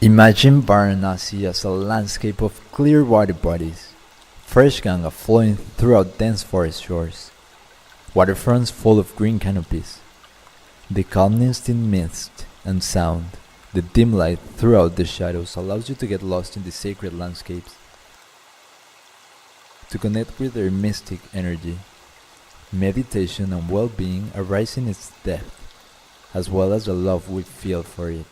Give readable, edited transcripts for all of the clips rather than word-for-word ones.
Imagine Varanasi as a landscape of clear water bodies, fresh Ganga flowing throughout dense forest shores, waterfronts full of green canopies, the calmness in mist and sound, the dim light throughout the shadows allows you to get lost in the sacred landscapes, to connect with their mystic energy. Meditation and well-being arise in its depth, as well as the love we feel for it.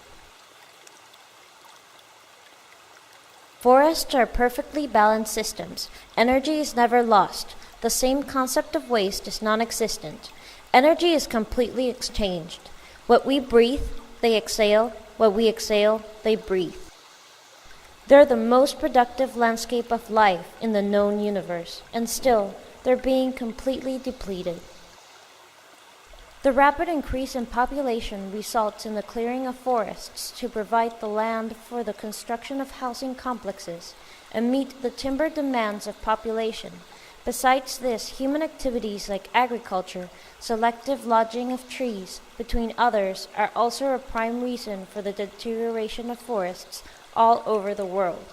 Forests are perfectly balanced systems. Energy is never lost. The same concept of waste is non-existent. Energy is completely exchanged. What we breathe, they exhale. What we exhale, they breathe. They're the most productive landscape of life in the known universe, and still, they're being completely depleted. The rapid increase in population results in the clearing of forests to provide the land for the construction of housing complexes and meet the timber demands of population. Besides this, human activities like agriculture, selective lodging of trees, between others, are also a prime reason for the deterioration of forests all over the world.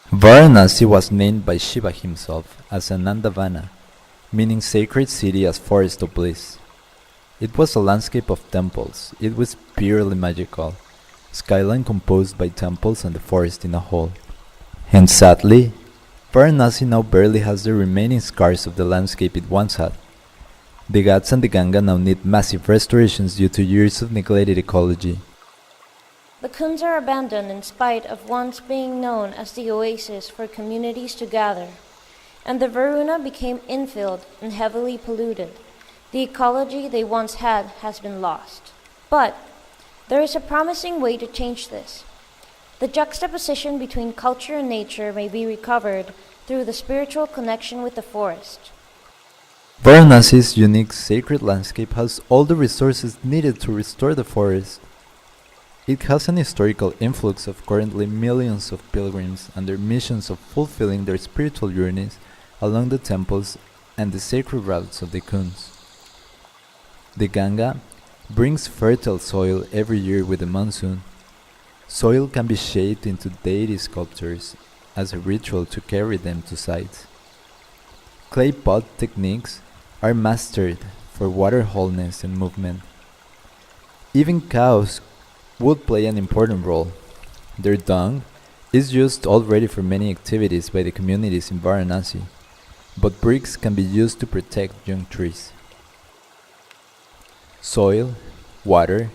Varanasi was named by Shiva himself as Anandavana, meaning sacred city as forest of bliss. It was a landscape of temples. It was purely magical, skyline composed by temples and the forest in a whole. And sadly, Varanasi now barely has the remaining scars of the landscape it once had. The Ghats and the Ganga now need massive restorations due to years of neglected ecology. The Kunds are abandoned in spite of once being known as the oasis for communities to gather, and the Varuna became infilled and heavily polluted. The ecology they once had has been lost. But there is a promising way to change this. The juxtaposition between culture and nature may be recovered through the spiritual connection with the forest. Varanasi's unique sacred landscape has all the resources needed to restore the forest. It has an historical influx of currently millions of pilgrims and their missions of fulfilling their spiritual journeys along the temples and the sacred routes of the Kunds. The Ganga brings fertile soil every year with the monsoon. Soil can be shaped into deity sculptures as a ritual to carry them to sites. Clay pot techniques are mastered for water wholeness and movement. Even cows would play an important role. Their dung is used already for many activities by the communities in Varanasi, but bricks can be used to protect young trees. Soil, water,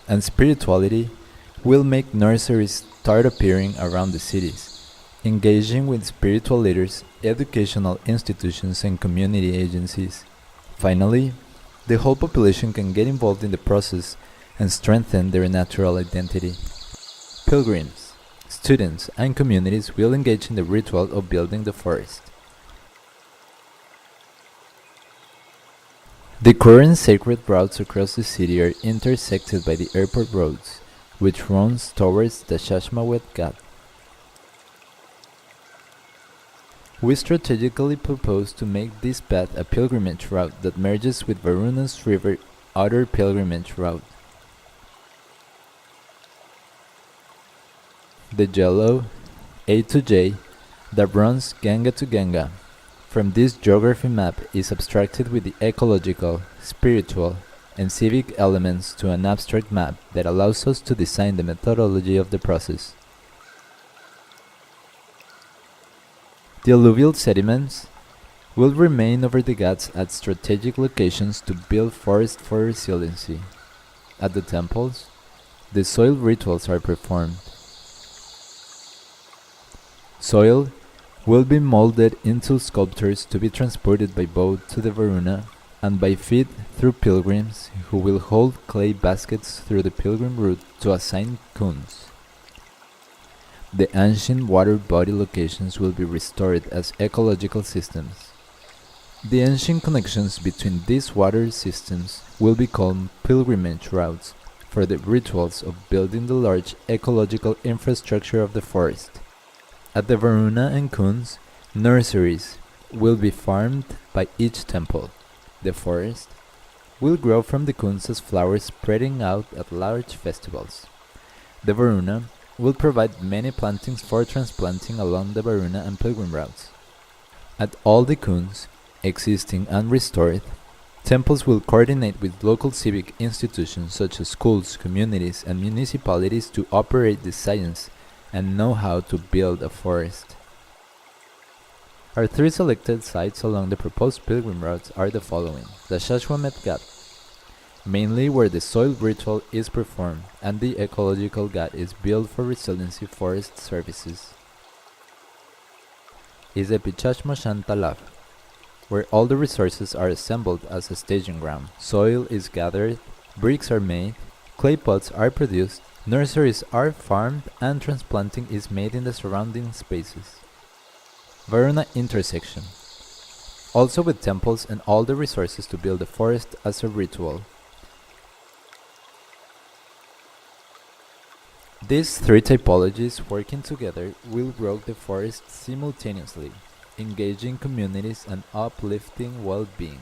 and spirituality will make nurseries start appearing around the cities, engaging with spiritual leaders, educational institutions, and community agencies. Finally, the whole population can get involved in the process and strengthen their natural identity. Pilgrims, students, and communities will engage in the ritual of building the forest. The current sacred routes across the city are intersected by the airport roads, which runs towards the Shashmawet Ghat. We strategically propose to make this path a pilgrimage route that merges with Varuna's river outer pilgrimage route. The yellow A to J that runs Ganga to Ganga from this geography map is abstracted with the ecological, spiritual, and civic elements to an abstract map that allows us to design the methodology of the process. The alluvial sediments will remain over the Ghats at strategic locations to build forest for resiliency. At the temples, the soil rituals are performed. Soil will be molded into sculptures to be transported by boat to the Varuna and by feet through pilgrims who will hold clay baskets through the pilgrim route to assigned Kunds. The ancient water body locations will be restored as ecological systems. The ancient connections between these water systems will become pilgrimage routes for the rituals of building the large ecological infrastructure of the forest. At the Varuna and Kunds, nurseries will be farmed by each temple. The forest will grow from the cones as flowers spreading out at large festivals. The Varuna will provide many plantings for transplanting along the Varuna and pilgrim routes. At all the cones, existing and restored, temples will coordinate with local civic institutions such as schools, communities, and municipalities to operate the science and know how to build a forest. Our three selected sites along the proposed pilgrim routes are the following: the Shashwamet Ghat, mainly where the soil ritual is performed, and the ecological Ghat is built for resiliency forest services. Is the Pichashmashan Talab, where all the resources are assembled as a staging ground. Soil is gathered, bricks are made, clay pots are produced, nurseries are farmed, and transplanting is made in the surrounding spaces. Varuna intersection, also with temples and all the resources to build a forest as a ritual. These three typologies working together will grow the forest simultaneously, engaging communities and uplifting well-being.